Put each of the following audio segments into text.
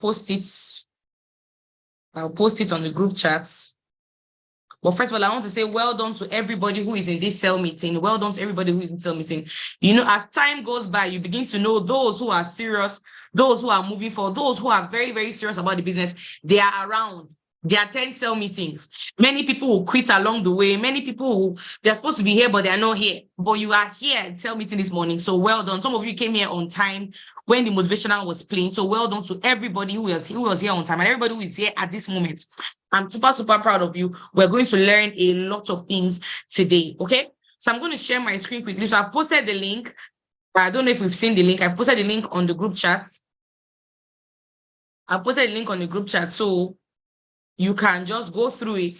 post it. I'll post it on the group chats. But first of all, I want to say well done to everybody who is in this cell meeting. Well done to everybody who is in cell meeting. You know, as time goes by, you begin to know those who are serious, those who are moving forward, those who are very, very serious about the business. They are around. They attend cell meetings. Many people will quit along the way. Many people, they're supposed to be here, but they are not here. But you are here at cell meeting this morning. So well done. Some of you came here on time when the motivational was playing. So well done to everybody who was here on time and everybody who is here at this moment. I'm super, super proud of you. We're going to learn a lot of things today. Okay. So I'm going to share my screen quickly. So I've posted the link. I don't know if we've seen the link. I posted the link on the group chat. So you can just go through it.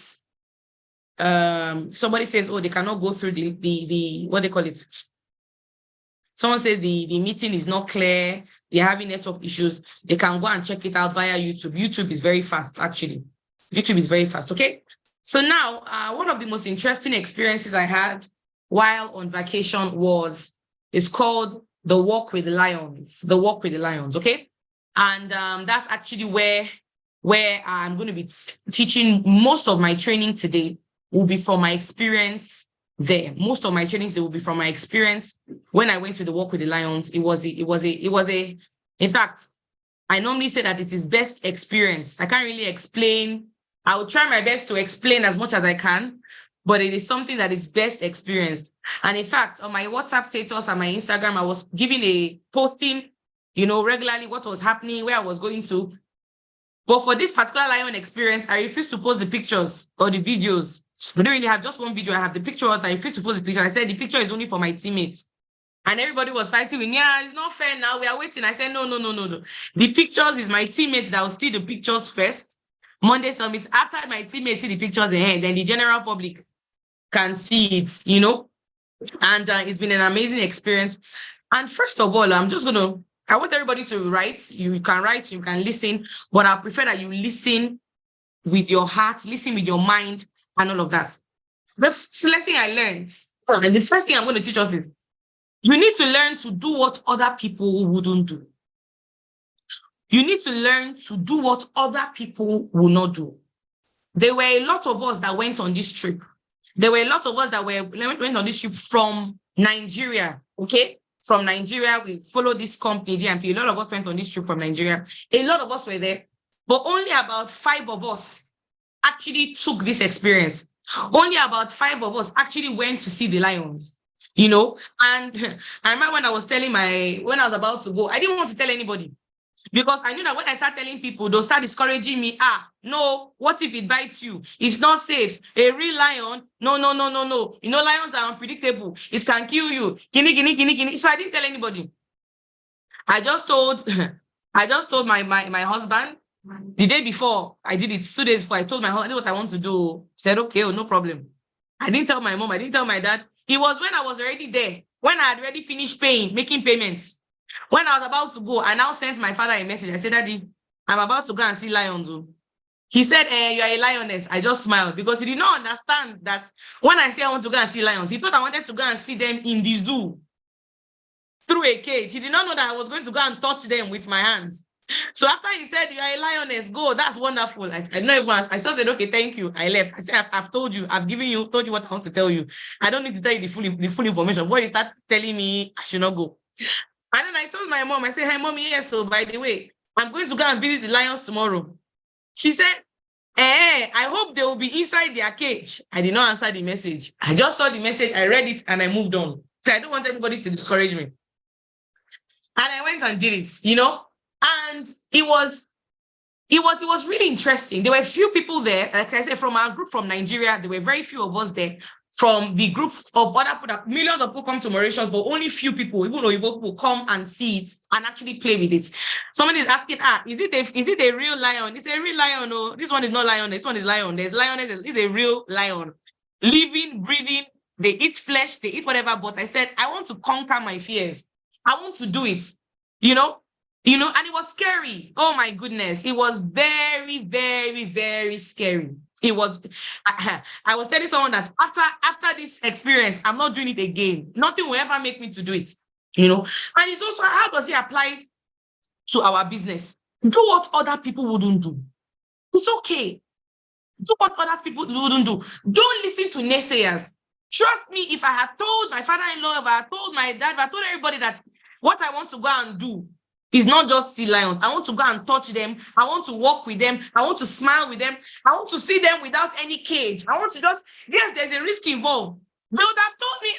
Somebody says, oh, they cannot go through the what they call it. Someone says the meeting is not clear. They're having network issues. They can go and check it out via YouTube. YouTube is very fast, actually. YouTube is very fast, okay? So now, one of the most interesting experiences I had while on vacation is called the Walk with the Lions. The Walk with the Lions, okay? And that's actually where I'm going to be teaching. Most of my training today will be from my experience there. Most of my trainings will be from my experience when I went to the Walk with the Lions. In fact, I normally say that it is best experience. I can't really explain. I will try my best to explain as much as I can, but it is something that is best experienced. And in fact, on my WhatsApp status and my Instagram, I was posting, regularly what was happening, where I was going to. But for this particular lion experience, I refuse to post the pictures or the videos. We don't really have just one video. I have the pictures. I refuse to post the picture. I said the picture is only for my teammates. And everybody was fighting with me. Yeah, it's not fair now. We are waiting. I said, no. The pictures is my teammates that will see the pictures first. Monday summit. After my teammates see the pictures ahead, then the general public can see it, And it's been an amazing experience. And first of all, I want everybody to write. You can listen, but I prefer that you listen with your heart, listen with your mind, and all of that. The first lesson I learned, and the first thing I'm going to teach us is, you need to learn to do what other people wouldn't do. You need to learn to do what other people will not do. There were a lot of us that went on this trip. There were a lot of us that went on this trip from Nigeria, okay? From Nigeria, we followed this company, DMP. A lot of us went on this trip from Nigeria. A lot of us were there, but only about 5 of us actually took this experience. Only about 5 of us actually went to see the lions, And I remember when I was about to go, I didn't want to tell anybody because I knew that when I start telling people, they'll start discouraging me. No, what if it bites you? It's not safe. A real lion, no. Lions are unpredictable. It can kill you. Kini. So I didn't tell anybody. I just told my husband the day before. I did it 2 days before. I told my husband what I want to do. He said, okay, no problem. I didn't tell my mom. I didn't tell my dad. It was when I was already there, when I had already finished making payments. When I was about to go, I now sent my father a message. I said, Daddy, I'm about to go and see lions. He said, you are a lioness. I just smiled because he did not understand that when I say I want to go and see lions, he thought I wanted to go and see them in the zoo through a cage. He did not know that I was going to go and touch them with my hand. So after he said, you are a lioness, go, that's wonderful. I just said, okay, thank you. I left. I said, I've told you, told you what I want to tell you. I don't need to tell you the full information. Before you start telling me I should not go. And then I told my mom, I said, hey, Mommy, yes, so by the way, I'm going to go and visit the lions tomorrow. She said, I hope they will be inside their cage. I did not answer the message. I just saw the message, I read it, and I moved on. So I don't want anybody to discourage me. And I went and did it, And it was really interesting. There were a few people there, like I said, from our group from Nigeria. There were very few of us there. From the group of other people, millions of people come to Mauritius, but only few people, even though people come and see it and actually play with it. Somebody is asking, is it a real lion? It's a real lion. No, this one is not lion. This one is lion. There's lioness. It's a real lion. Living, breathing. They eat flesh. They eat whatever. But I said, I want to conquer my fears. I want to do it. And it was scary. Oh my goodness. It was very, very, very scary. It was, I was telling someone that after this experience, I'm not doing it again. Nothing will ever make me to do it, And it's also, how does it apply to our business? Do what other people wouldn't do. It's okay. Do what other people wouldn't do. Don't listen to naysayers. Trust me, if I had told my father-in-law, if I had told my dad, if I told everybody that what I want to go and do is not just see lions. I want to go and touch them. I want to walk with them. I want to smile with them. I want to see them without any cage. I want to just, yes, there's a risk involved. They would have told me,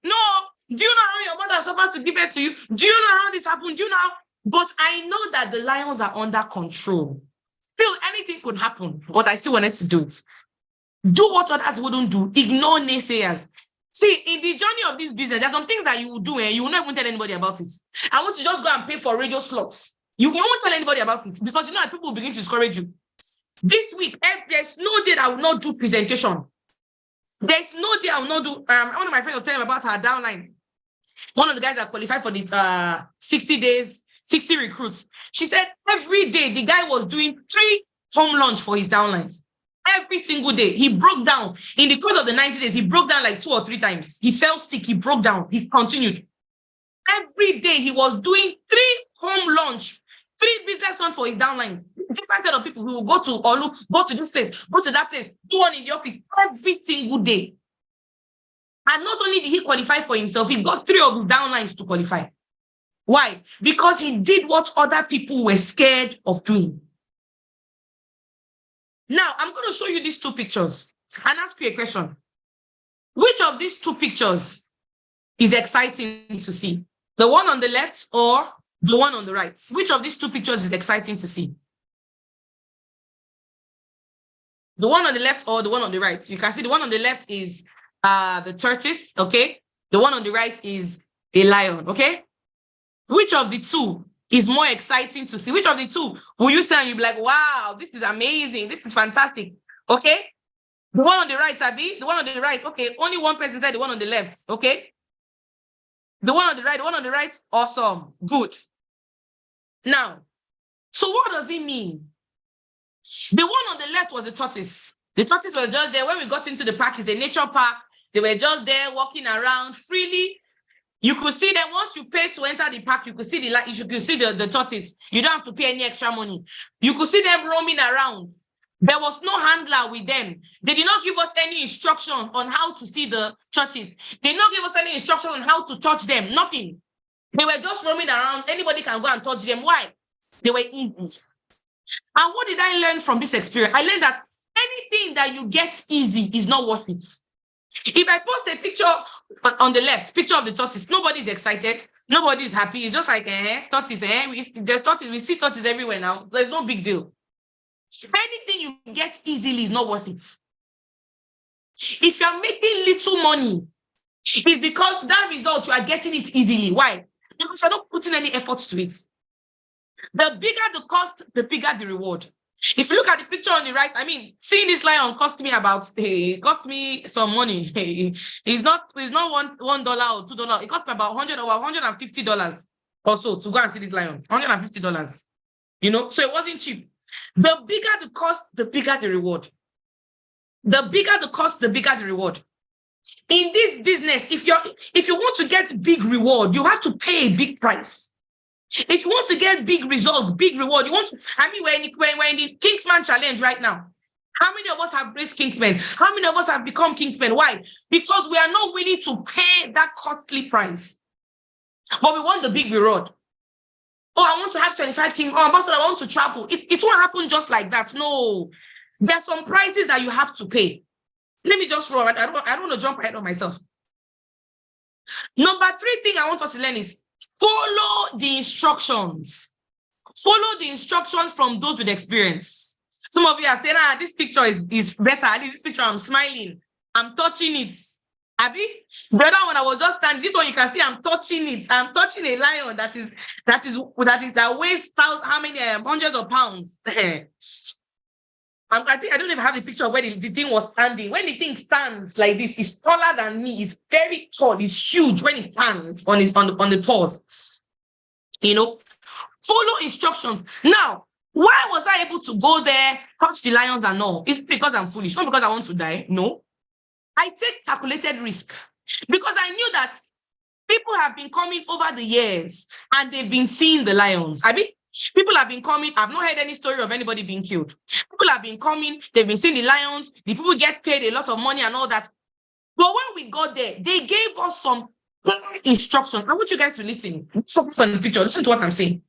no, do you know how your mother suffered to give birth to you? Do you know how this happened? Do you know how? But I know that the lions are under control. Still, anything could happen, but I still wanted to do it. Do what others wouldn't do. Ignore naysayers. See, in the journey of this business, there are some things that you will do and you will not even tell anybody about it. I want to just go and pay for radio slots. You won't tell anybody about it because you know that people will begin to discourage you. This week, there's no day that I will not do presentation. There's no day I will not do. One of my friends was telling me about her downline. One of the guys that qualified for the 60 days, 60 recruits. She said every day the guy was doing 3 home launch for his downlines. Every single day, he broke down. In the course of the 90 days, he broke down like 2 or 3 times. He fell sick, he broke down, he continued. Every day, he was doing 3 home launch, 3 business launch for his downlines. Different set of people who will go to Olu, go to this place, go to that place, do one in the office every single day. And not only did he qualify for himself, he got 3 of his downlines to qualify. Why? Because he did what other people were scared of doing. Now, I'm going to show you these 2 pictures and ask you a question. Which of these 2 pictures is exciting to see? The one on the left or the one on the right? Which of these 2 pictures is exciting to see? The one on the left or the one on the right? You can see the one on the left is the tortoise, okay? The one on the right is a lion, okay? Which of the 2 is more exciting to see? Which of the 2 will you say and you'll be like, wow, this is amazing. This is fantastic. Okay. The one on the right, Abby. The one on the right. Okay. Only one person said the one on the left. Okay. The one on the right. The one on the right. Awesome. Good. Now, so what does it mean? The one on the left was the tortoise. The tortoise was just there. When we got into the park, it's a nature park. They were just there walking around freely. You could see them once you pay to enter the park. You could see the tortoise. You don't have to pay any extra money. You could see them roaming around. There was no handler with them. They did not give us any instruction on how to see the tortoise. They did not give us any instruction on how to touch them. Nothing. They were just roaming around. Anybody can go and touch them. Why? They were easy. And what did I learn from this experience? I learned that anything that you get easy is not worth it. If I post a picture on the left, picture of the tortoise, nobody's excited, nobody's happy. It's just like, tortoise, there's tortoise, we see tortoise everywhere now. There's no big deal. Anything you get easily is not worth it. If you're making little money, it's because that result, you are getting it easily. Why? Because you're not putting any effort to it. The bigger the cost, the bigger the reward. If you look at the picture on the right, I mean, seeing this lion cost me some money. It's not $1 or $2. It cost me about $150 or so to go and see this lion. $150. You know, so it wasn't cheap. The bigger the cost, the bigger the reward. The bigger the cost, the bigger the reward. In this business, if you want to get big reward, you have to pay a big price. If you want to get big results, big reward, we're in the Kingsman challenge right now. How many of us have raised Kingsman? How many of us have become Kingsman? Why? Because we are not willing to pay that costly price. But we want the big reward. Oh, I want to have 25 King. Oh, Ambassador, I want to travel. It won't happen just like that. No. There's some prices that you have to pay. Let me just roll. I don't want to jump ahead of myself. Number 3 thing I want us to learn is follow the instructions. Follow the instructions from those with experience. Some of you are saying, this picture is better. This picture, I'm smiling. I'm touching it. Abby, the other one I was just standing. This one you can see I'm touching it. I'm touching a lion that weighs how many hundreds of pounds. I think I don't even have the picture of where the thing was standing. When the thing stands like this, it's taller than me. It's very tall. It's huge when it stands on the paws. You know, follow instructions. Now, why was I able to go there, touch the lions and all? It's because I'm foolish, not because I want to die. No, I take calculated risk because I knew that people have been coming over the years and they've been seeing the lions. I mean, People have been coming. I've not heard any story of anybody being killed. People have been coming. They've been seeing the lions. The people get paid a lot of money and all that. But when we got there, they gave us some instructions. I want you guys to listen. Focus on the picture. Listen to what I'm saying.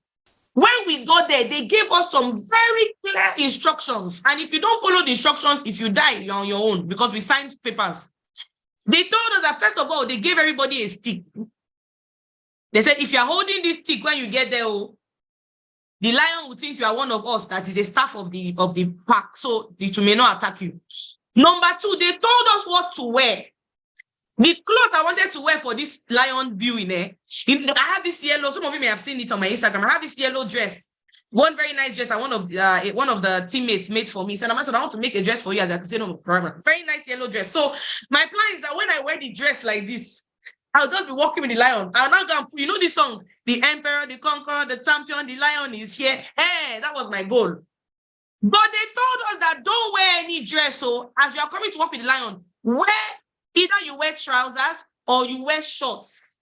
When we got there, they gave us some very clear instructions. And if you don't follow the instructions, if you die, you're on your own, because we signed papers. They told us that, first of all, they gave everybody a stick. They said, if you're holding this stick when you get there, the lion will think you are one of us, that is the staff of the pack, so it may not attack you. Number two, they told us what to wear. The cloth I wanted to wear for this lion viewing, I have this yellow, some of you may have seen it on my Instagram. I have this yellow dress, one very nice dress that one of the teammates made for me. So I want to make a dress for you, as I could say, no problem. Very nice yellow dress. So my plan is that when I wear the dress like this, I'll just be walking with the lion. I'll now go and, you know this song, the emperor, the conqueror, the champion, the lion is here. Hey, that was my goal. But they told us that don't wear any dress. So as you are coming to walk with the lion, either you wear trousers or you wear shorts.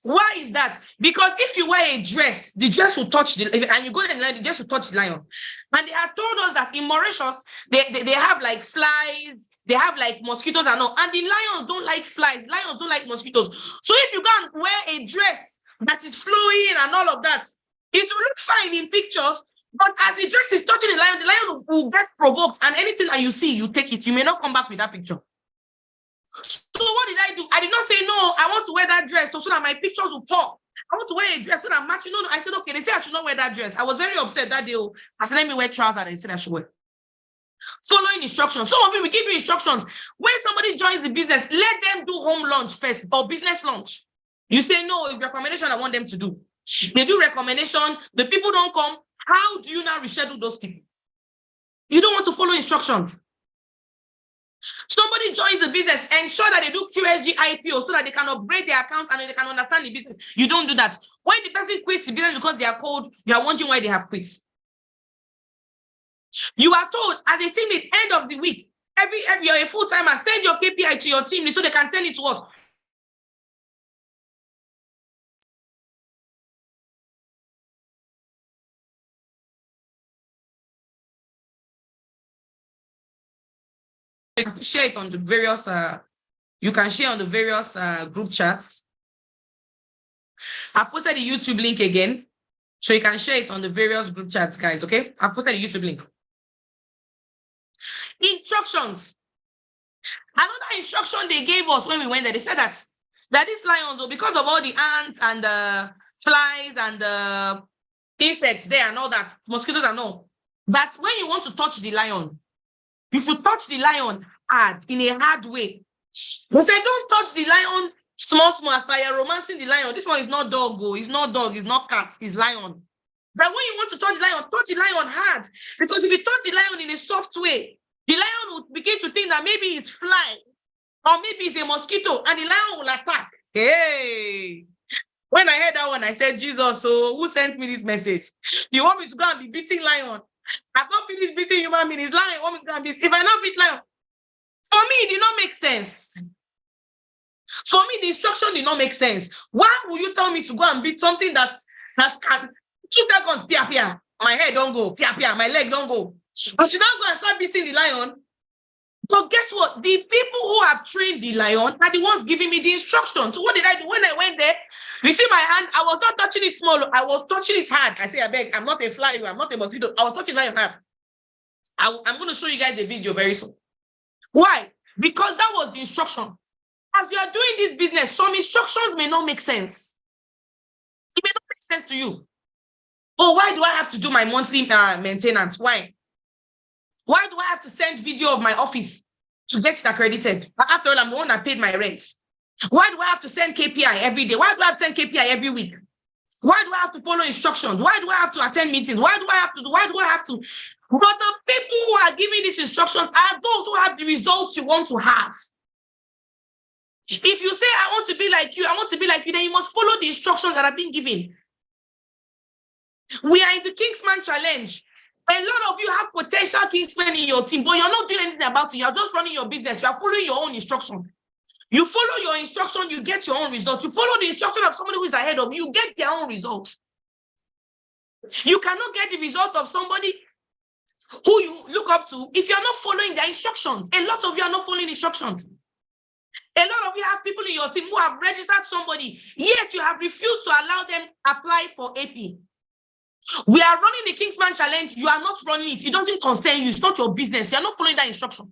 Why is that? Because if you wear a dress, the dress will touch and you go there and the dress will touch the lion. And they have told us that in Mauritius, they have like flies, they have like mosquitoes and all. And the lions don't like flies. Lions don't like mosquitoes. So if you go and wear a dress that is flowing and all of that, it will look fine in pictures. But as the dress is touching the lion will get provoked. And anything that you see, you take it. You may not come back with that picture. So what did I do? I did not say, no, I want to wear that dress so that my pictures will pop. I want to wear a dress so that matching. No, I said, okay, they say I should not wear that dress. I was very upset that day. I said, let me wear trousers, and they said I should wear. Following instructions. Some of you will give you instructions. When somebody joins the business, let them do home lunch first or business lunch. You say, no, it's recommendation I want them to do. They do recommendation. The people don't come. How do you now reschedule those people? You don't want to follow instructions. Somebody joins the business, ensure that they do QSG IPO so that they can upgrade their account and they can understand the business. You don't do that. When the person quits the business because they are cold, you are wondering why they have quit. You are told as a team lead, end of the week, every you're a full-timer, send your KPI to your team lead so they can send it to us. You can share it on the various group chats. I posted the YouTube link again, so you can share it on the various group chats, guys. Okay, I posted the YouTube link. Instructions. Another instruction they gave us when we went there, they said that these lions, because of all the ants and the flies and the insects there and all that, mosquitoes and all, that when you want to touch the lion, you should touch the lion hard, in a hard way. We say, don't touch the lion small, as by you're romancing the lion. This one is not dog, it's not dog, it's not cat, it's lion. But when you want to touch the lion hard. Because if you touch the lion in a soft way, the lion will begin to think that maybe it's fly, or maybe it's a mosquito, and the lion will attack. Hey! When I heard that one, I said, Jesus, so who sent me this message? You want me to go and be beating lion? I've not finished beating human being. It's lion. Want me to go and beat? If I not beat lion, for me, it did not make sense. For me, the instruction did not make sense. Why would you tell me to go and beat something that can 2 seconds, pia, my head don't go, pia, my leg don't go. I should not go and start beating the lion. But guess what? The people who have trained the lion are the ones giving me the instructions. So what did I do? When I went there, you see my hand, I was not touching it small. I was touching it hard. I say, I beg, I'm not a fly, I'm not a mosquito. I was touching lion hard. I'm going to show you guys a video very soon. Why? Because that was the instruction. As you are doing this business, some instructions may not make sense. It may not make sense to you. Oh, why do I have to do my monthly maintenance? Why? Why do I have to send video of my office to get it accredited? After all, I'm the one that paid my rent. Why do I have to send KPI every day? Why do I have to send KPI every week? Why do I have to follow instructions? Why do I have to attend meetings? Why do I have to? But the people who are giving these instructions are those who have the results you want to have. If you say, I want to be like you, then you must follow the instructions that are being given. We are in the Kingsman challenge. A lot of you have potential Kingsmen in your team, but you're not doing anything about it. You're just running your business. You are following your own instruction. You follow your instruction, you get your own results. You follow the instruction of somebody who is ahead of you, you get their own results. You cannot get the result of somebody who you look up to if you're not following their instructions. A lot of you are not following instructions. A lot of you have people in your team who have registered somebody, yet you have refused to allow them apply for AP. We are running the Kingsman challenge. You are not running it. It doesn't concern you. It's not your business. You're not following that instruction.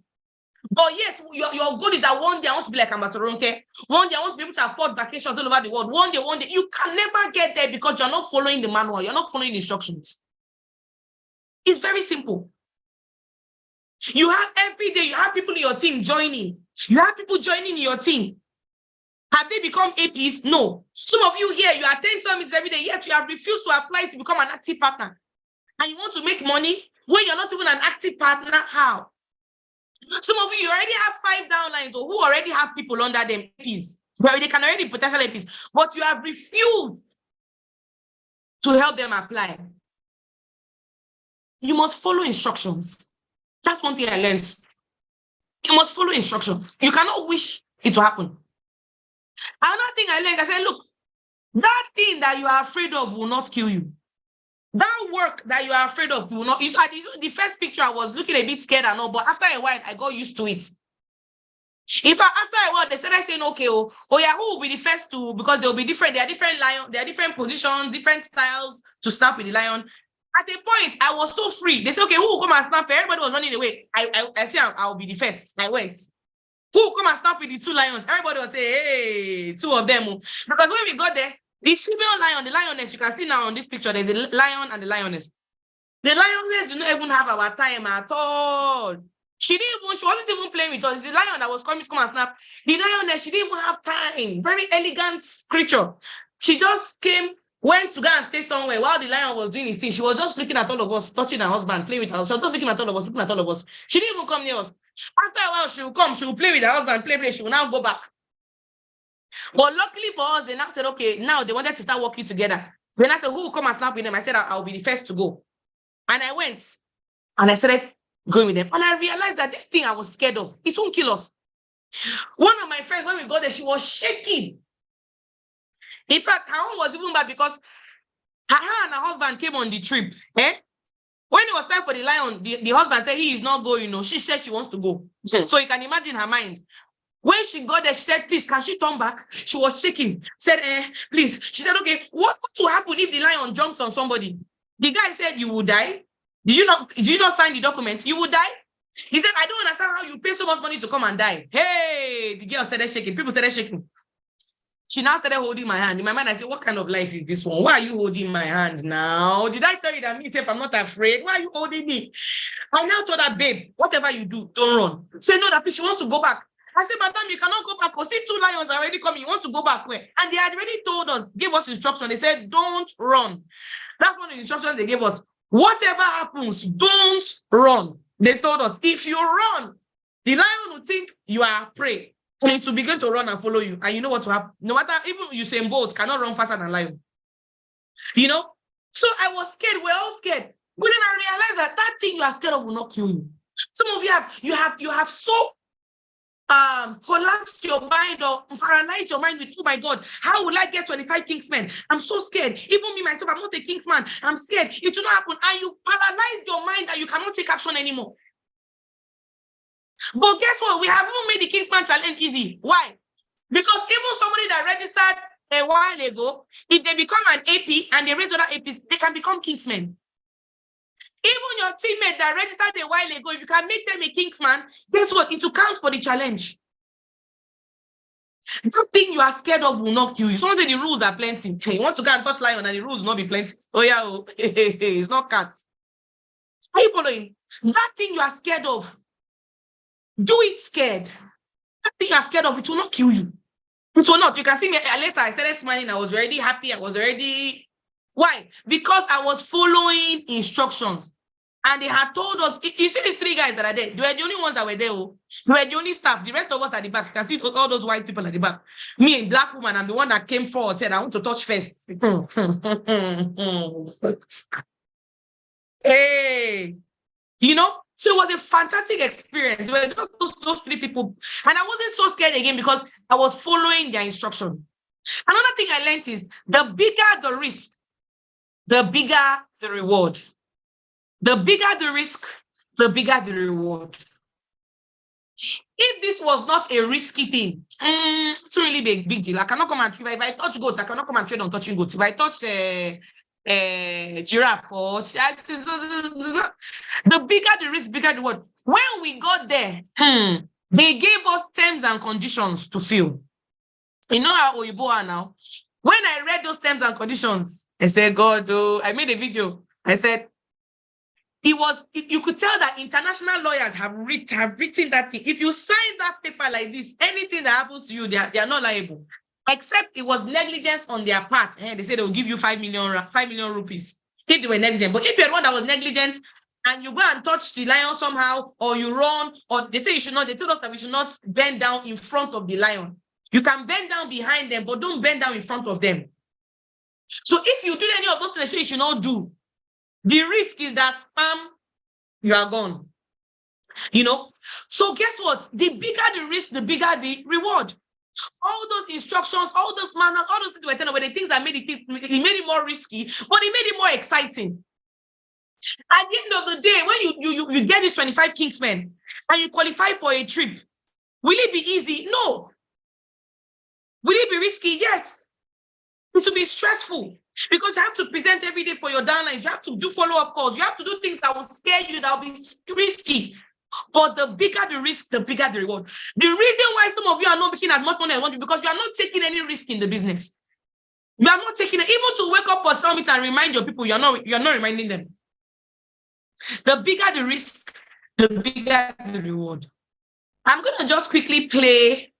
But yet, your goal is that one day I want to be like Ambatoronke. One day I want to be able to afford vacations all over the world. One day, you can never get there because you're not following the manual. You're not following the instructions. It's very simple. You have every day, you have people in your team joining. You have people joining in your team. Have they become APs? No. Some of you here, you attend summits every day, yet you have refused to apply to become an active partner. And you want to make money when you're not even an active partner? How? Some of you already have 5 downlines or who already have people under them, APs. They can already be potential APs, but you have refused to help them apply. You must follow instructions. That's one thing I learned. You must follow instructions. You cannot wish it to happen. Another thing I learned, I said, look, that thing that you are afraid of will not kill you. That work that you are afraid of will not. The first picture, I was looking a bit scared and all, but after a while, I got used to it. In fact, after a while, they started saying, okay, oh yeah, who will be the first to, because they'll be different. There are different lions, there are different positions, different styles to snap with the lion. At a point, I was so free. They said, okay, who will come and snap? Everybody was running away. I said, I'll be the first. I went. Who will come and snap with the 2 lions? Everybody was saying, hey, 2 of them. Because when we got there, the female lion, the lioness, you can see now on this picture, there's a lion and the lioness. The lioness did not even have our time at all. She wasn't even playing with us. The lion that was coming to come and snap. The lioness, she didn't even have time. Very elegant creature. She just came, went to go and stay somewhere while the lion was doing his thing. She was just looking at all of us, touching her husband, playing with her. She was just looking at all of us, looking at all of us. She didn't even come near us. After a while, she will come, she will play with her husband, play. She will now go back. But luckily for us, they now said, okay, now they wanted to start working together. When I said, who will come and snap with them? I said, I'll be the first to go. And I went and I started going with them. And I realized that this thing I was scared of, it won't kill us. One of my friends, when we got there, she was shaking. In fact, her own was even bad because her and her husband came on the trip. When it was time for the lion, the husband said he is not going. She said she wants to go. So you can imagine her mind. When she got there, she said, please, can she turn back? She was shaking. Said, please. She said, okay, what will happen if the lion jumps on somebody? The guy said, you will die. Did you not sign the document? You will die. He said, I don't understand how you pay so much money to come and die. Hey, the girl started shaking. People started shaking. She now started holding my hand. In my mind, I said, what kind of life is this one? Why are you holding my hand now? Did I tell you that me, if I'm not afraid? Why are you holding me? I now told her, babe, whatever you do, don't run. Say, no, that she wants to go back. I said, madam, you cannot go back. See, 2 lions are already coming. You want to go back where? And they had already told us, gave us instruction. They said, don't run. That's one of the instructions they gave us. Whatever happens, don't run. They told us, if you run, the lion will think you are prey. And it will begin to run and follow you. And you know what will happen? No matter, even Usain Bolt cannot run faster than lion. So I was scared. We're all scared. But then I realized that thing you are scared of will not kill you. Some of you have so collapsed your mind or paralyzed your mind with, oh my God, how will I get 25 Kingsmen? I'm so scared. Even me, myself, I'm not a Kingsman. I'm scared. It will not happen. And you paralyze your mind that you cannot take action anymore. But guess what? We haven't made the Kingsman challenge easy. Why? Because even somebody that registered a while ago, if they become an AP and they raise other APs, they can become Kingsmen. Even your teammate that registered a while ago, if you can make them a Kingsman, guess what? It will count for the challenge. That thing you are scared of will not kill you. Someone said the rules are plenty. You want to go and touch lion and the rules will not be plenty. Oh yeah, it's not cats. Are you following? That thing you are scared of, do it scared. That thing you are scared of, it will not kill you. It will not. You can see me later. I started smiling. I was already happy. I was already... Why? Because I was following instructions. And they had told us, you see these 3 guys that are there, they were the only ones that were there. They were the only staff. The rest of us at the back. You can see all those white people at the back. Me, a black woman, I'm the one that came forward, said, I want to touch first. Hey, so it was a fantastic experience. It was just those 3 people. And I wasn't so scared again because I was following their instruction. Another thing I learned is the bigger the risk, the bigger the reward. The bigger the risk, the bigger the reward. If this was not a risky thing, it's really big deal. I cannot come and trade. If I touch goats, I cannot come and trade on touching goats. If I touch giraffe or the bigger the risk, bigger the reward. When we got there, they gave us terms and conditions to fill. You know how Oyibo are now? When I read those terms and conditions, I said, God, oh, I made a video. I said, you could tell that international lawyers have written that thing. If you sign that paper like this, anything that happens to you, they are not liable. Except it was negligence on their part. They said they will give you 5 million rupees if they were negligent. But if you're one that was negligent and you go and touch the lion somehow, or you run, or they say you should not, they told us that we should not bend down in front of the lion. You can bend down behind them, but don't bend down in front of them. So if you do any of those things you should not do, the risk is that you are gone. You know? So guess what? The bigger the risk, the bigger the reward. All those instructions, all those manuals, all those things were the things that made it more risky, but it made it more exciting. At the end of the day, when you get this 25 Kingsmen and you qualify for a trip, will it be easy? No. Will it be risky? Yes. It will be stressful because you have to present every day for your downlines. You have to do follow-up calls. You have to do things that will scare you, that will be risky. But the bigger the risk, the bigger the reward. The reason why some of you are not making as much money as you want to, because you are not taking any risk in the business. You are not taking it. Even to wake up for summit and remind your people, you are not reminding them. The bigger the risk, the bigger the reward. I'm going to just quickly play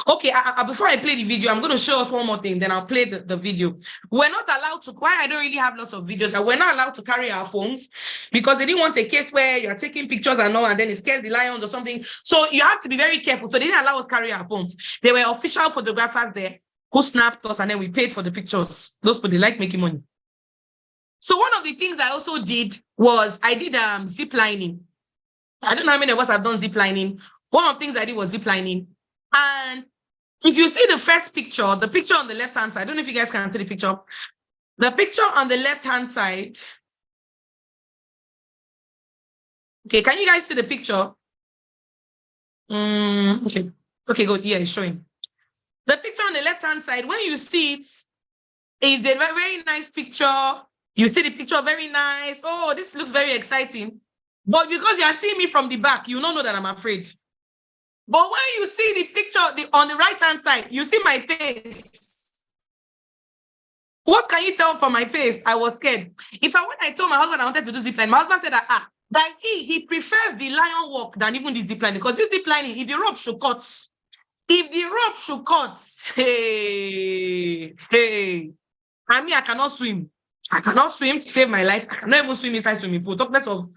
okay, before I play the video, I'm going to show us one more thing, then I'll play the video. We're not allowed to, why I don't really have lots of videos, we're not allowed to carry our phones because they didn't want a case where you're taking pictures and all, and then it scares the lions or something. So you have to be very careful. So they didn't allow us to carry our phones. There were official photographers there who snapped us, and then we paid for the pictures. Those people, they like making money. So one of the things I also did was I did ziplining. I don't know how many of us have done ziplining. One of the things I did was ziplining. And if you see the first picture, the picture on the left-hand side, I don't know if you guys can see the picture. The picture on the left-hand side. Okay, can you guys see the picture? Okay, good. Yeah, it's showing. The picture on the left-hand side, when you see it, is a very, very nice picture. You see the picture, very nice. Oh, this looks very exciting. But because you are seeing me from the back, you don't know that I'm afraid. But when you see the picture on the right-hand side, you see my face. What can you tell from my face? I was scared. When I told my husband I wanted to do zipline, my husband said that he prefers the lion walk than even this zipline, because this ziplining, if the rope should cut, hey. I mean, I cannot swim. I cannot swim to save my life. I cannot even swim inside swimming pool. Talk less of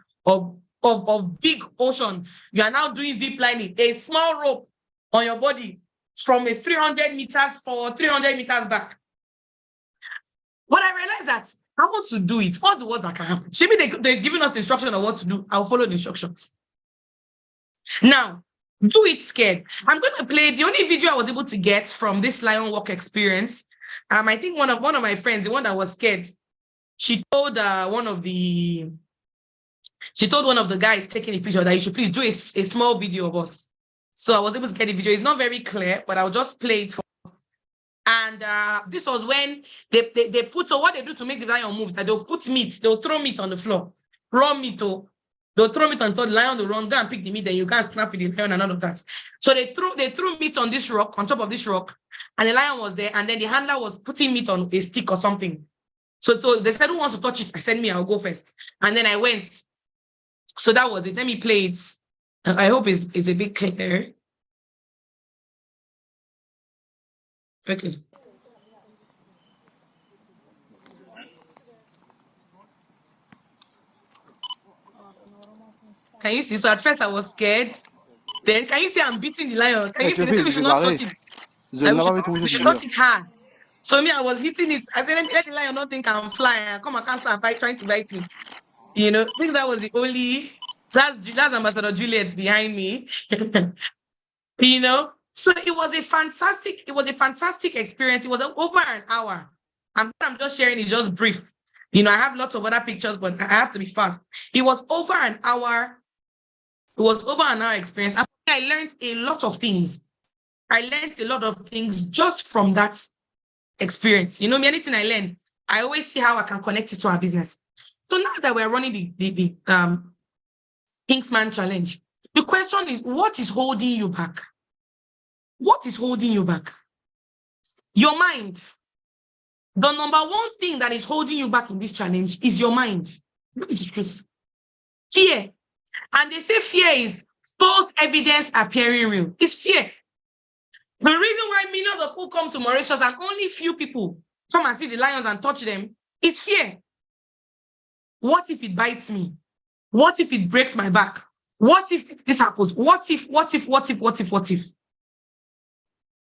big ocean. You are now doing ziplining, a small rope on your body from a 300 meters forward, 300 meters back. But I realized that I want to do it. What's the worst that can happen? Maybe they're giving us instruction on what to do. I'll follow the instructions. Now, do it scared. I'm going to play the only video I was able to get from this lion walk experience. I think one of my friends, the one that was scared, she told one of the guys taking a picture that you should please do a small video of us. So I was able to get the video. It's not very clear, but I'll just play it for us. And this was when they put, so what they do to make the lion move, that they'll put meat, they'll throw meat on the floor, raw meat, they'll throw meat until the lion will run, go and pick the meat, then you can't snap with the lion and all of that. So they threw meat on this rock, on top of this rock, and the lion was there, and then the handler was putting meat on a stick or something. So they said, who wants to touch it? I said, me, I'll go first. And then I went. So that was it. Let me play it. I hope it's a bit clear. Okay. Can you see? So at first I was scared. Then can you see I'm beating the lion? Can you see? They say we should not touch it. We should touch it hard. So me, I was hitting it. I said, let the lion not think I'm flying. Come on, can't start trying to bite me. You know, I think that was the only, that's Ambassador Juliet behind me. You know, so it was a fantastic experience. It was over an hour. And what I'm just sharing is just brief. I have lots of other pictures, but I have to be fast. It was over an hour. It was over an hour experience. I learned a lot of things. I learned a lot of things just from that experience. Anything I learn, I always see how I can connect it to our business. So now that we're running the Kingsman challenge, the question is, what is holding you back? What is holding you back? Your mind. The number one thing that is holding you back in this challenge is your mind. That is the truth. Fear. And they say fear is false evidence appearing real. It's fear. The reason why millions of people come to Mauritius and only few people come and see the lions and touch them is fear. What if it bites me? What if it breaks my back? What if this happens? What if?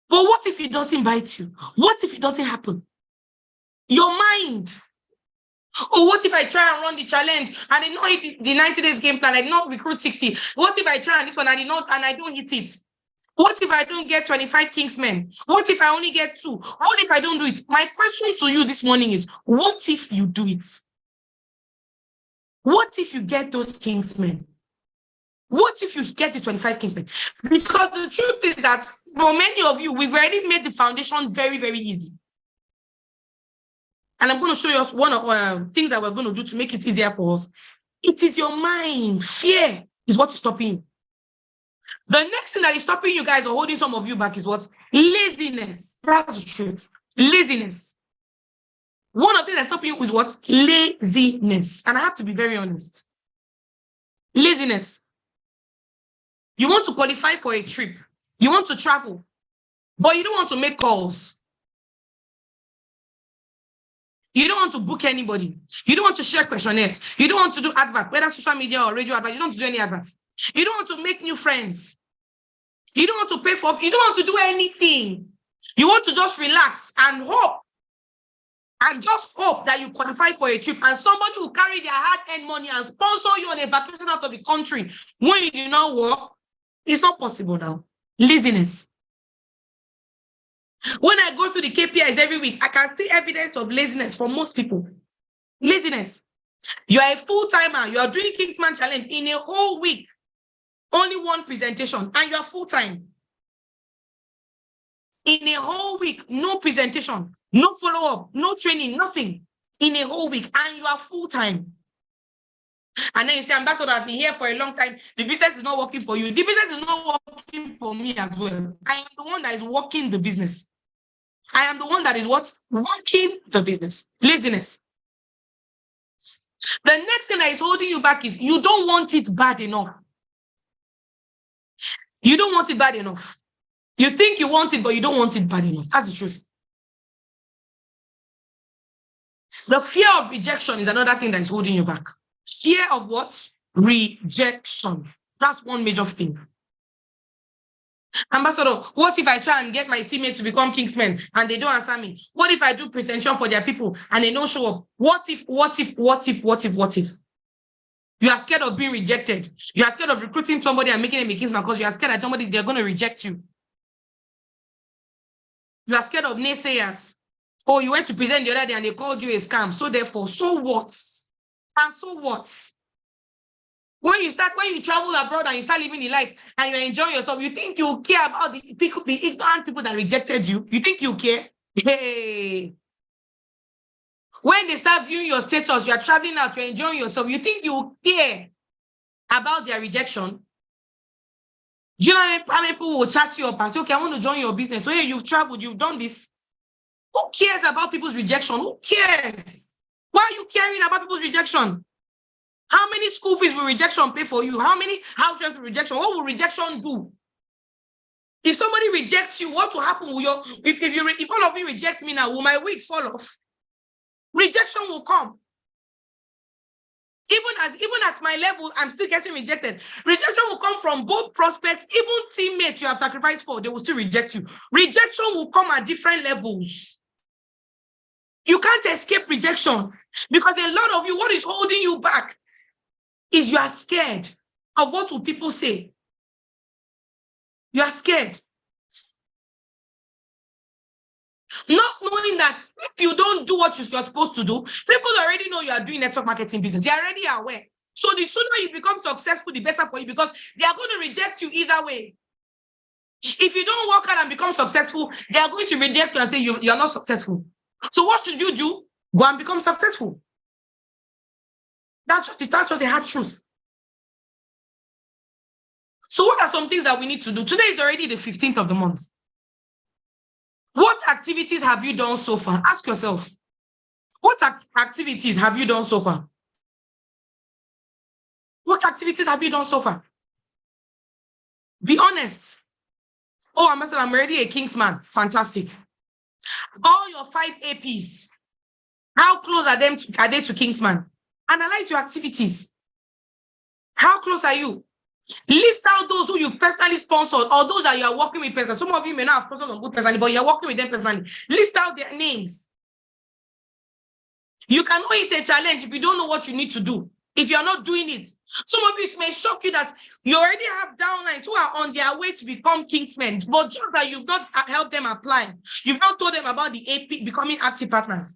But what if it doesn't bite you? What if it doesn't happen? Your mind. Or what if I try and run the challenge and I did not hit the 90 days game plan? I did not recruit 60. What if I try and this one and I don't hit it? What if I don't get 25 Kingsmen? What if I only get 2? What if I don't do it? My question to you this morning is, what if you do it? What if you get those Kingsmen? What if you get the 25 Kingsmen? Because the truth is that for many of you, we've already made the foundation very, very easy. And I'm going to show you one of things that we're going to do to make it easier for us. It is your mind. Fear is what is stopping you. The next thing that is stopping you guys or holding some of you back is what? Laziness. That's the truth. Laziness. One of the things that's stopping you is what? Laziness. And I have to be very honest. Laziness. You want to qualify for a trip. You want to travel. But you don't want to make calls. You don't want to book anybody. You don't want to share questionnaires. You don't want to do advert, whether social media or radio advert. You don't want to do any adverts. You don't want to make new friends. You don't want to pay for, you don't want to do anything. You want to just relax and hope. And just hope that you qualify for a trip and somebody will carry their hard-earned money and sponsor you on a vacation out of the country when you do not work. It's not possible now. Laziness. When I go through the KPIs every week, I can see evidence of laziness for most people. Laziness. You are a full-timer. You are doing Kingsman Challenge in a whole week. Only one presentation, and you are full-time. In a whole week, no presentation, no follow-up, no training, nothing. In a whole week, and you are full-time. And then you say, Ambassador, I've been here for a long time. The business is not working for you. The business is not working for me as well. I am the one that is working the business. I am the one that is what? Working the business. Laziness. The next thing that is holding you back is you don't want it bad enough. You don't want it bad enough. You think you want it, but you don't want it bad enough. That's the truth. The fear of rejection is another thing that is holding you back. Fear of what? Rejection. That's one major thing. Ambassador, what if I try and get my teammates to become Kingsmen and they don't answer me? What if I do presentation for their people and they don't show up? What if? You are scared of being rejected. You are scared of recruiting somebody and making them a Kingsman because you are scared that somebody, they're going to reject you. You are scared of naysayers. Oh, you went to present the other day and they called you a scam. So therefore, so what? And so what? When you travel abroad and you start living the life and you're enjoying yourself, you think you care about the ignorant people that rejected you? You think you care? Hey. When they start viewing your status, you are traveling out, you're enjoying yourself, you think you care about their rejection? Do you know how many people will chat you up and say, okay, I want to join your business. So hey, you've traveled, you've done this. Who cares about people's rejection? Who cares? Why are you caring about people's rejection? How many school fees will rejection pay for you? How many house rent will rejection? What will rejection do? If somebody rejects you, what will happen? If all of you reject me now, will my wig fall off? Rejection will come. Even at my level, I'm still getting rejected. Rejection will come from both prospects, even teammates you have sacrificed for, they will still reject you. Rejection will come at different levels. You can't escape rejection because a lot of you, what is holding you back is you are scared of what will people say. You are scared. Not knowing that if you don't do what you're supposed to do, people already know you are doing network marketing business. They're already aware. So the sooner you become successful, the better for you, because they are going to reject you either way. If you don't work hard and become successful, they are going to reject you and say you're not successful. So what should you do? Go and become successful. That's just the hard truth. So what are some things that we need to do? Today is already the 15th of the month. What activities have you done so far? Ask yourself. What activities have you done so far? What activities have you done so far? Be honest. Oh, I'm already a Kingsman. Fantastic. All your 5 APs, how close are they to Kingsman? Analyze your activities. How close are you? List out those who you've personally sponsored or those that you are working with personally. Some of you may not have sponsored them good personally, but you're working with them personally. List out their names. You cannot hit a challenge if you don't know what you need to do. If you're not doing it, some of it may shock you that you already have downlines who are on their way to become Kingsmen, but just that you've not helped them apply. You've not told them about the AP becoming active partners.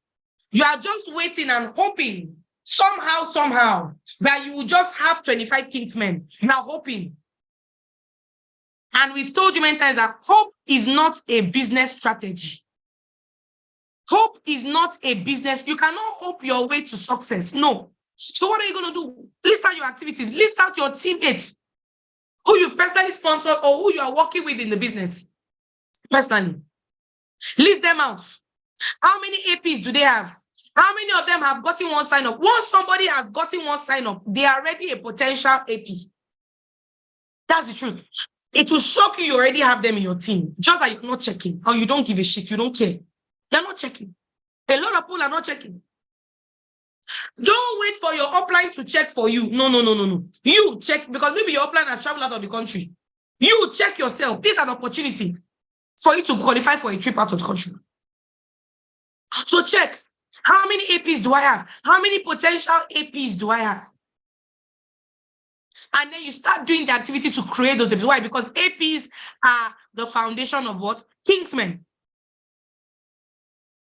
You are just waiting and hoping somehow that you will just have 25 Kingsmen. You are hoping. And we've told you many times that hope is not a business strategy. Hope is not a business. You cannot hope your way to success. No. So what are you going to do? List out your activities. List out your teammates who you've personally sponsored or who you are working with in the business. Personally. List them out. How many APs do they have? How many of them have gotten one sign-up? Once somebody has gotten one sign-up, they are already a potential AP. That's the truth. It will shock you already have them in your team. Just that you're not checking or you don't give a shit. You don't care. They're not checking. A lot of people are not checking. Don't wait for your upline to check for you. No. You check, because maybe your upline has traveled out of the country. You check yourself. This is an opportunity for you to qualify for a trip out of the country. So check. How many APs do I have? How many potential APs do I have? And then you start doing the activity to create those APs. Why? Because APs are the foundation of what? Kingsmen.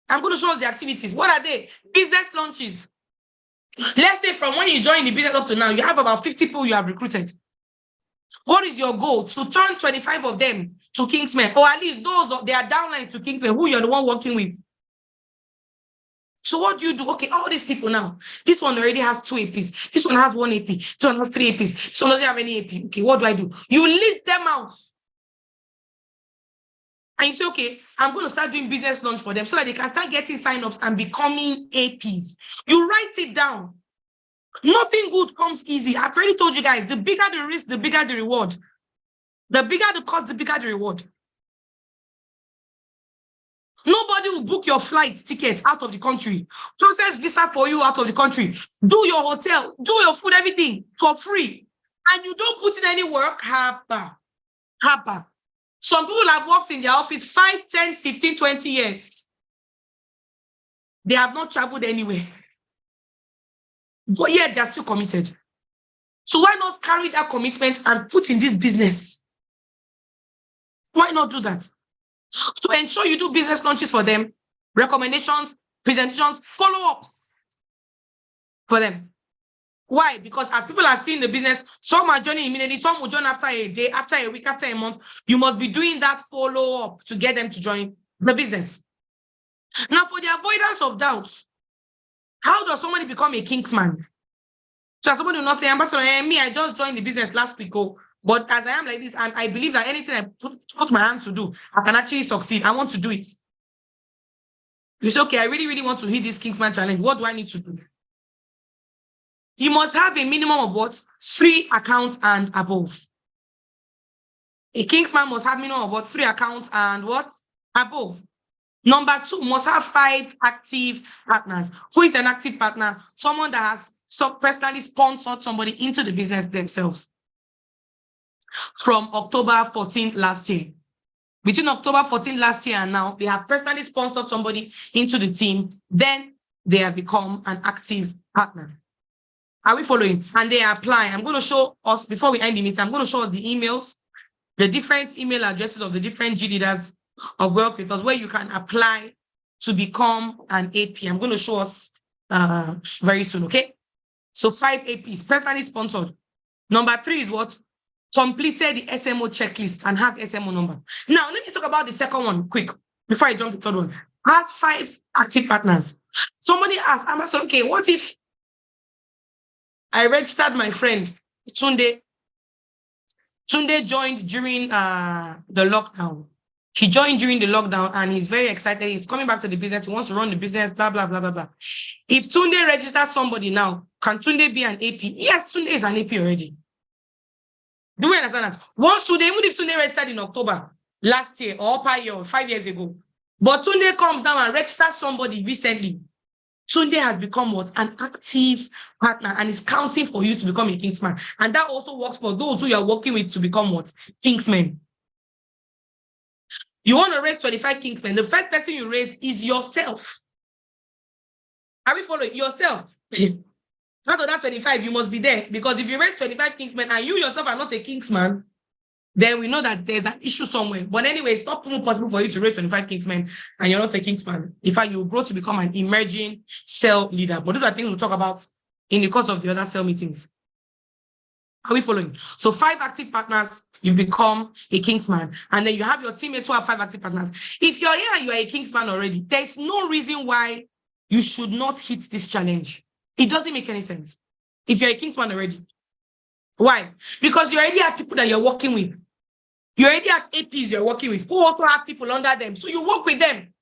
I'm going to show us the activities. What are they? Business launches. Let's say from when you join the business up to now, you have about 50 people you have recruited. What is your goal? To turn 25 of them to Kingsmen, or at least those of their downline to Kingsmen, who you're the one working with. So what do you do? Okay, all these people now. This one already has 2 APs. This one has 1 AP. This one has 3 APs. This one doesn't have any AP. Okay, what do I do? You list them out. And you say, okay, I'm going to start doing business launch for them so that they can start getting signups and becoming APs. You write it down. Nothing good comes easy. I've already told you guys, the bigger the risk, the bigger the reward. The bigger the cost, the bigger the reward. Nobody will book your flight ticket out of the country, process visa for you out of the country, do your hotel, do your food, everything for free. And you don't put in any work. Haba. Some people have worked in their office 5, 10, 15, 20 years. They have not traveled anywhere. But yet they're still committed. So why not carry that commitment and put in this business? Why not do that? So ensure you do business launches for them, recommendations, presentations, follow-ups for them. Why? Because as people are seeing the business, some are joining immediately, some will join after a day, after a week, after a month. You must be doing that follow-up to get them to join the business. Now, for the avoidance of doubts, how does somebody become a Kingsman? So somebody will not say, Ambassador, me, I just joined the business last week, but as I am like this, and I believe that anything I put my hands to do, I can actually succeed. I want to do it. You say, okay, I really want to hit this Kingsman challenge. What do I need to do? You must have a minimum of what? 3 accounts and above. A Kingsman must have minimum of what? 3 accounts and what? Above. Number 2, must have 5 active partners. Who is an active partner? Someone that has personally sponsored somebody into the business themselves. From October 14th last year. Between October 14th last year and now, they have personally sponsored somebody into the team. Then they have become an active partner. Are we following? And they apply. I'm going to show us, before we end the meeting, I'm going to show us the emails, the different email addresses of the different G leaders of Work With Us, where you can apply to become an AP. I'm going to show us very soon, okay? So 5 APs, personally sponsored. Number 3 is what? Completed the SMO checklist and has SMO number. Now, let me talk about the second one quick before I jump to the third one. Has 5 active partners. Somebody asked, I'm saying, okay, what if I registered my friend Tunde? Tunde joined during the lockdown. He joined during the lockdown and he's very excited. He's coming back to the business. He wants to run the business, blah, blah, blah, blah, blah. If Tunde registers somebody now, can Tunde be an AP? Yes, Tunde is an AP already. Do we understand that? Once Tunde, even if Tunde registered in October last year or upper year or 5 years ago, but Tunde comes down and registers somebody recently, Tunde has become what? An active partner and is counting for you to become a Kingsman. And that also works for those who you are working with to become what? Kingsmen. You want to raise 25 Kingsmen. The first person you raise is yourself. Are we following? Yourself. Out of that 25, you must be there. Because if you raise 25 Kingsmen and you yourself are not a Kingsman, then we know that there's an issue somewhere. But anyway, it's not possible for you to raise 25 Kingsmen and you're not a Kingsman. In fact, you grow to become an emerging cell leader. But those are things we'll talk about in the course of the other cell meetings. Are we following? So 5 active partners, you become a Kingsman. And then you have your teammates who have 5 active partners. If you're here and you're a Kingsman already, there's no reason why you should not hit this challenge. It doesn't make any sense. If you're a Kingsman already. Why? Because you already have people that you're working with. You already have APs you're working with who also have people under them. So you work with them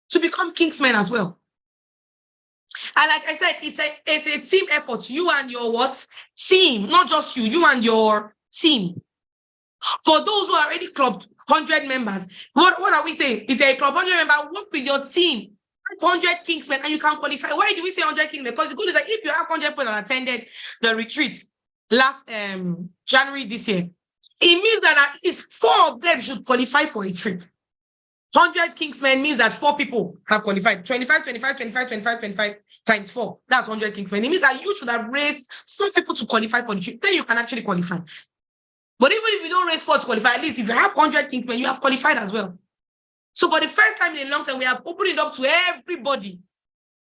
to become Kingsmen as well. And like I said, it's a team effort. You and your what? Team, not just you, you and your team. For those who are already clubbed 100 members, what are we saying? If you're a club 100 member, work with your team. 100 Kingsmen and you can qualify. Why do we say 100 Kingsmen? Because the good is that if you have 100 people that attended the retreat last January this year, it means that at least 4 of them should qualify for a trip. 100 Kingsmen means that 4 people have qualified. 25, 25, 25, 25, 25 times 4. That's 100 Kingsmen. It means that you should have raised 4 people to qualify for the trip. Then you can actually qualify. But even if you don't raise 4 to qualify, at least if you have 100 Kingsmen, you have qualified as well. So for the first time in a long time, we have opened it up to everybody.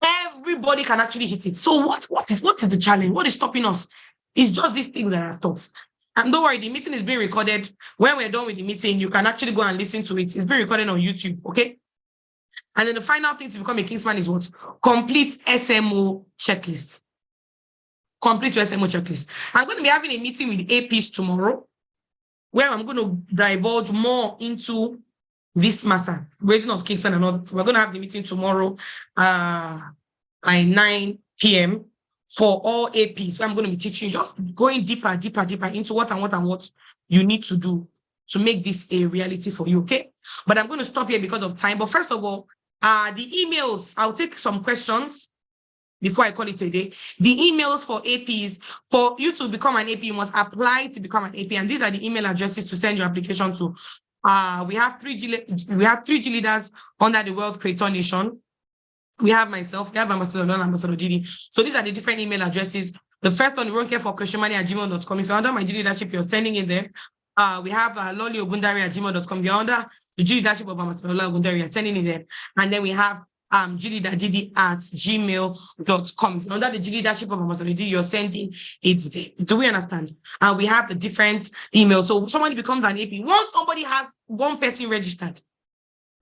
Everybody can actually hit it. So what is the challenge? What is stopping us? It's just these things that I've taught. And don't worry, the meeting is being recorded. When we're done with the meeting, you can actually go and listen to it. It's being recorded on YouTube, okay? And then the final thing to become a Kingsman is what? Complete SMO checklist. Complete your SMO checklist. I'm going to be having a meeting with the APs tomorrow, where I'm going to divulge more into this matter, raising of Kingsman and all that. We're going to have the meeting tomorrow by 9 p.m. for all APs, where I'm going to be teaching, just going deeper into what you need to do to make this a reality for you, okay? But I'm going to stop here because of time. But first of all, the emails, I'll take some questions before I call it a day. The emails for APs, for you to become an AP, you must apply to become an AP. And these are the email addresses to send your application to. We have 3G leaders under the Wealth Creator Nation. We have myself, we have Ambassador Lon, Ambassador Didi. So these are the different email addresses. The first one, ronke4questionmoney@gmail.com. If you're under my G leadership, you're sending it there. We have Loli Ogundari@gmail.com. If you're under the G leadership of Ambassador Lon Ogundari, you're sending it there. And then we have gleaderdidi@gmail.com. If you're under the G leadership of Ambassador Didi, you're sending it there. Do we understand? We have the different emails. So somebody becomes an AP. Once somebody has one person registered,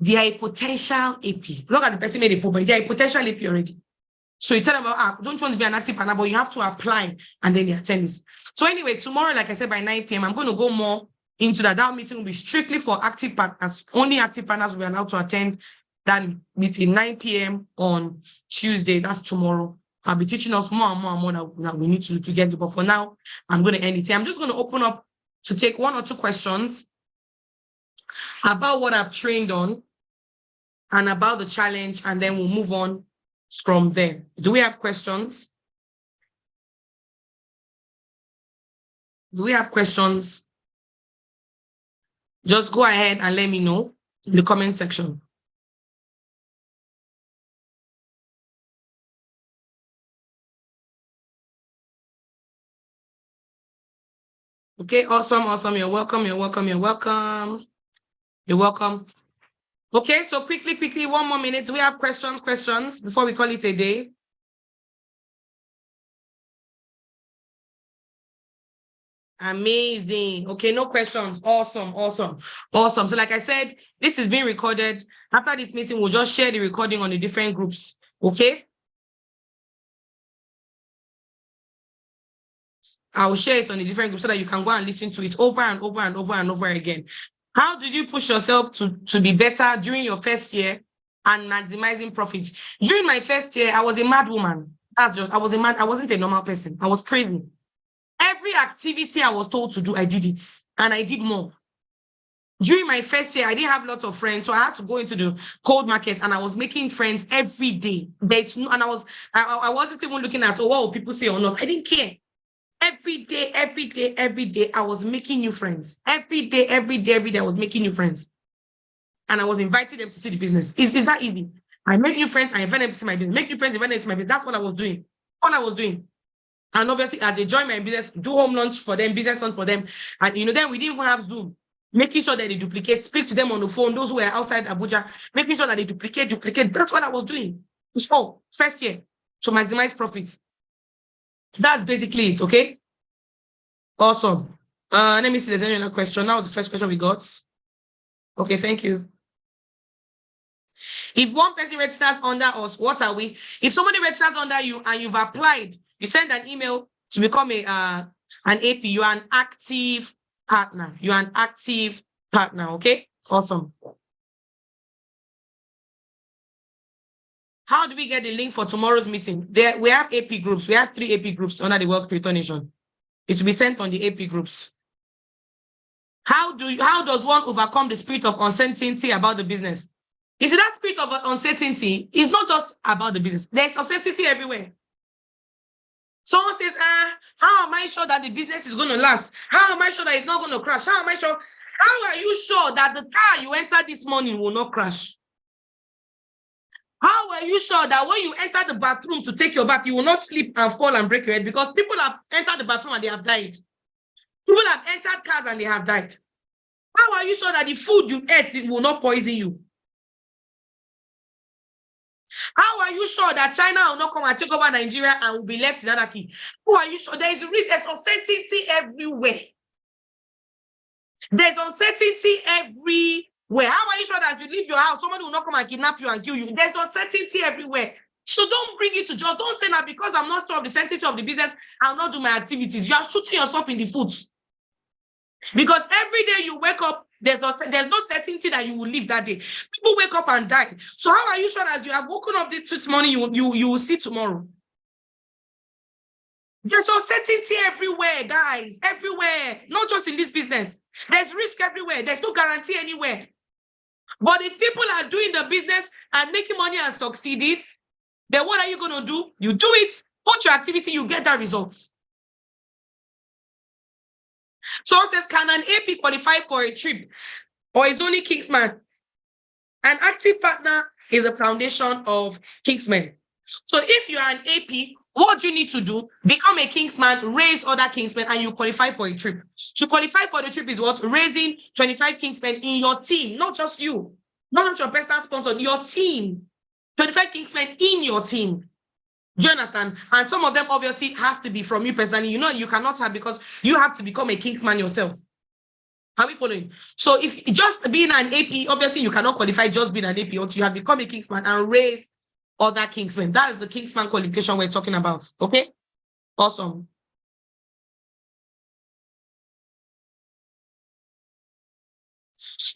they are a potential AP. Look at the person made a phone, but they are a potential AP already. So you tell them, don't you want to be an active partner, but you have to apply and then they attend this. So anyway, tomorrow, like I said, by 9 p.m., I'm going to go more into that. That meeting will be strictly for active partners. Only active partners will be allowed to attend that meeting 9 p.m. on Tuesday. That's tomorrow. I'll be teaching us more and more that we need to get to. But for now, I'm going to end it here. I'm just going to open up to take 1 or 2 questions about what I've trained on and about the challenge, and then we'll move on from there. Do we have questions? Do we have questions? Just go ahead and let me know in the comment section. Okay, awesome. You're welcome. You're welcome. Okay, so quickly, one more minute. Do we have questions before we call it a day? Amazing. Okay, no questions. Awesome. So like I said, this is being recorded. After this meeting, we'll just share the recording on the different groups. Okay? I'll share it on the different groups so that you can go and listen to it over and over again. How did you push yourself to be better during your first year and maximizing profit? During my first year, I was a mad woman. I wasn't a normal person. I was crazy. Every activity I was told to do, I did it. And I did more. During my first year, I didn't have lots of friends. So I had to go into the cold market and I was making friends every day. And I wasn't even looking at, what will people say or not. I didn't care. Every day, I was making new friends. Every day, I was making new friends. And I was inviting them to see the business. Is that easy? I make new friends, I invite them to see my business. Make new friends, invite them to see my business. That's what I was doing. All I was doing. And obviously, as they join my business, do home lunch for them, business lunch for them. And then we didn't even have Zoom. Making sure that they duplicate, speak to them on the phone, those who were outside Abuja, making sure that they duplicate. That's what I was doing. So, first year, to maximize profits. That's basically it, okay? Awesome. Let me see if there's any other question. That was the first question we got. Okay, thank you. If one person registers under us, what are we? If somebody registers under you and you've applied, you send an email to become an AP, you are an active partner. You are an active partner, okay? Awesome. How do we get the link for tomorrow's meeting? We have AP groups. We have 3 AP groups under the Wealth Creator Nation. It will be sent on the AP groups. How does one overcome the spirit of uncertainty about the business? You see, that spirit of uncertainty is not just about the business. There's uncertainty everywhere. Someone says, how am I sure that the business is going to last? How am I sure that it's not going to crash? How are you sure that the car you entered this morning will not crash? How are you sure that when you enter the bathroom to take your bath, you will not slip and fall and break your head? Because people have entered the bathroom and they have died. People have entered cars and they have died. How are you sure that the food you ate will not poison you? How are you sure that China will not come and take over Nigeria and will be left in anarchy? Who are you sure? There's uncertainty everywhere. There's uncertainty everywhere. How are you sure that you leave your house, somebody will not come and kidnap you and kill you? There's uncertainty everywhere. So don't bring it to just, don't say that because I'm not sure of the certainty of the business, I'll not do my activities. You are shooting yourself in the foot. Because every day you wake up, there's no certainty that you will live that day. People wake up and die. So how are you sure that you have woken up this morning, you will see tomorrow? There's uncertainty everywhere, guys. Everywhere. Not just in this business. There's risk everywhere. There's no guarantee anywhere. But if people are doing the business and making money and succeeding, then what are you going to do? You do it, put your activity, you get that result. Someone says, can an AP qualify for a trip? Or is only Kingsman? An active partner is a foundation of Kingsman. So if you are an AP, what do you need to do? Become a Kingsman, raise other Kingsmen, and you qualify for a trip. To qualify for the trip is what? Raising 25 Kingsmen in your team, not just you. Not just your personal sponsor, your team. 25 Kingsmen in your team. Do you understand? And some of them obviously have to be from you personally. You cannot have, because you have to become a Kingsman yourself. Are we following? So if just being an AP, obviously you cannot qualify just being an AP until you have become a Kingsman and raised other Kingsmen. That is the Kingsman qualification we're talking about. Okay? Awesome.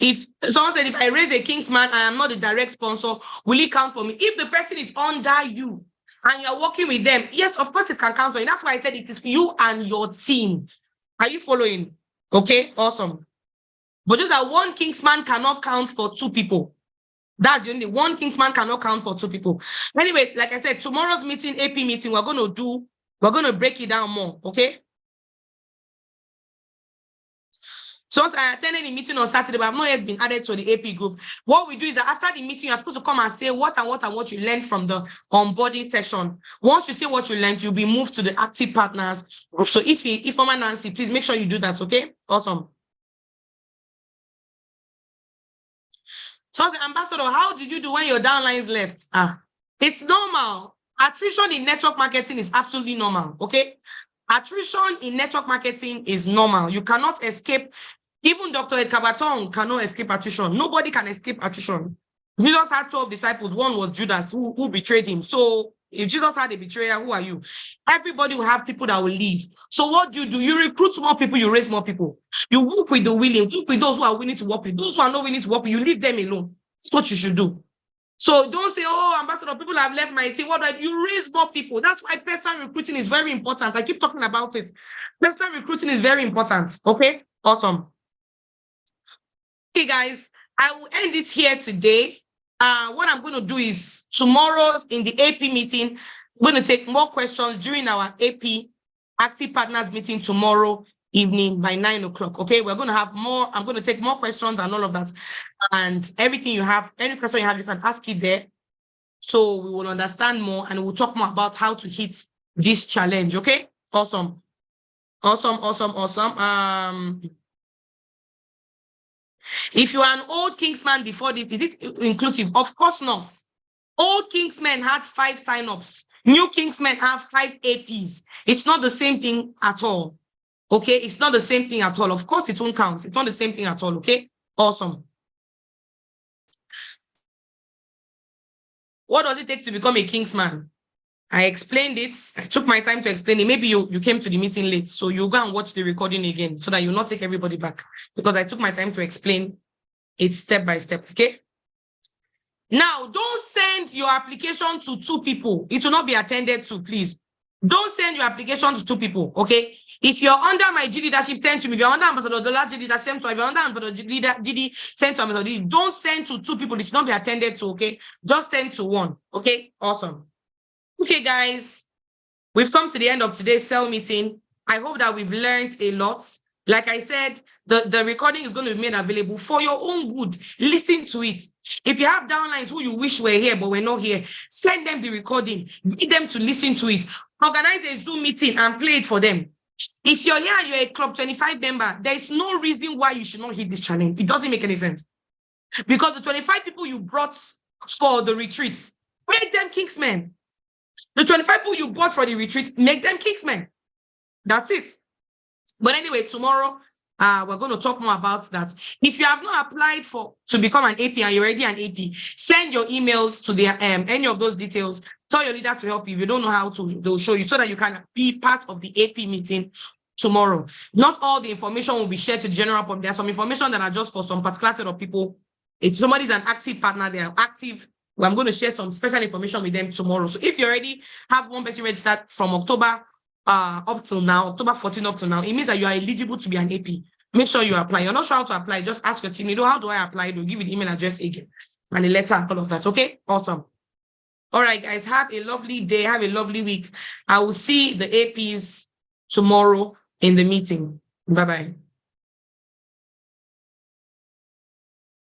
If someone said, if I raise a Kingsman, I am not the direct sponsor, will it count for me? If the person is under you and you're working with them, yes, of course it can count on you. That's why I said it is for you and your team. Are you following? Okay, awesome. But just that one Kingsman cannot count for 2 people. That's the only one Kingsman cannot count for 2 people. Anyway, like I said, tomorrow's meeting, AP meeting, we're going to break it down more, okay? So once I attended the meeting on Saturday, but I've not yet been added to the AP group. What we do is that after the meeting, you're supposed to come and say what you learned from the onboarding session. Once you say what you learned, you'll be moved to the active partners group. So if Mama Nancy, please make sure you do that, okay? Awesome. So, as an ambassador, how did you do when your downlines left? It's normal. Attrition in network marketing is absolutely normal. Okay. Attrition in network marketing is normal. You cannot escape. Even Dr. Ekabaton cannot escape attrition. Nobody can escape attrition. Jesus had 12 disciples. One was Judas who betrayed him. So if Jesus had a betrayer, who are you? Everybody will have people that will leave. So what do? You recruit more people, you raise more people. You work with the willing, work with those who are willing to work with. Those who are not willing to work with, you leave them alone. That's what you should do. So don't say, oh, ambassador, people have left my team. What do I do? You raise more people. That's why personal recruiting is very important. I keep talking about it. Personal recruiting is very important. Okay, awesome. Okay, guys, I will end it here today. What I'm going to do is tomorrow in the AP meeting, I'm going to take more questions during our AP Active Partners meeting tomorrow evening by 9 o'clock. Okay, we're going to have more. I'm going to take more questions and all of that. And everything you have, any question you have, you can ask it there. So we will understand more and we'll talk more about how to hit this challenge. Okay, awesome. If you are an old Kingsman before this, is it inclusive? Of course not. Old Kingsmen had 5 signups. New Kingsmen have 5 APs. It's not the same thing at all. Okay, it's not the same thing at all. Of course, it won't count. It's not the same thing at all. Okay, awesome. What does it take to become a Kingsman? I explained it. I took my time to explain it. Maybe you came to the meeting late, so you go and watch the recording again so that you not take everybody back, because I took my time to explain it step by step. Okay. Now, don't send your application to 2 people. It will not be attended to, please. Don't send your application to 2 people. Okay. If you're under my G leadership, send to me. If you're under Ambassador Dollar G leadership, send to me. If you're under Ambassador GD, send to Ambassador GD. Don't send to 2 people. It should not be attended to. Okay. Just send to 1. Okay. Awesome. Okay, guys, we've come to the end of today's cell meeting. I hope that we've learned a lot. Like I said, the recording is going to be made available for your own good. Listen to it. If you have downlines who you wish were here but were not here, send them the recording. Get them to listen to it. Organize a Zoom meeting and play it for them. If you're here, you're a Club 25 member, there is no reason why you should not hit this challenge. It doesn't make any sense. Because the 25 people you brought for the retreat, make them Kingsmen. The 25 people you bought for the retreat, make them Kingsmen. That's it. But anyway, tomorrow, we're going to talk more about that. If you have not applied to become an AP and you're already an AP, send your emails to the any of those details. Tell your leader to help you. If you don't know how to, they'll show you so that you can be part of the AP meeting tomorrow. Not all the information will be shared to the general public. There's some information that are just for some particular set of people. If somebody's an active partner, they are active. Well, I'm going to share some special information with them tomorrow. So if you already have one person registered from October up till now, October 14 up till now, it means that you are eligible to be an AP. Make sure you apply. You're not sure how to apply, just ask your team, how do I apply? They'll give you the email address again and a letter and all of that. Okay, awesome. All right, guys, have a lovely day. Have a lovely week. I will see the APs tomorrow in the meeting. Bye-bye.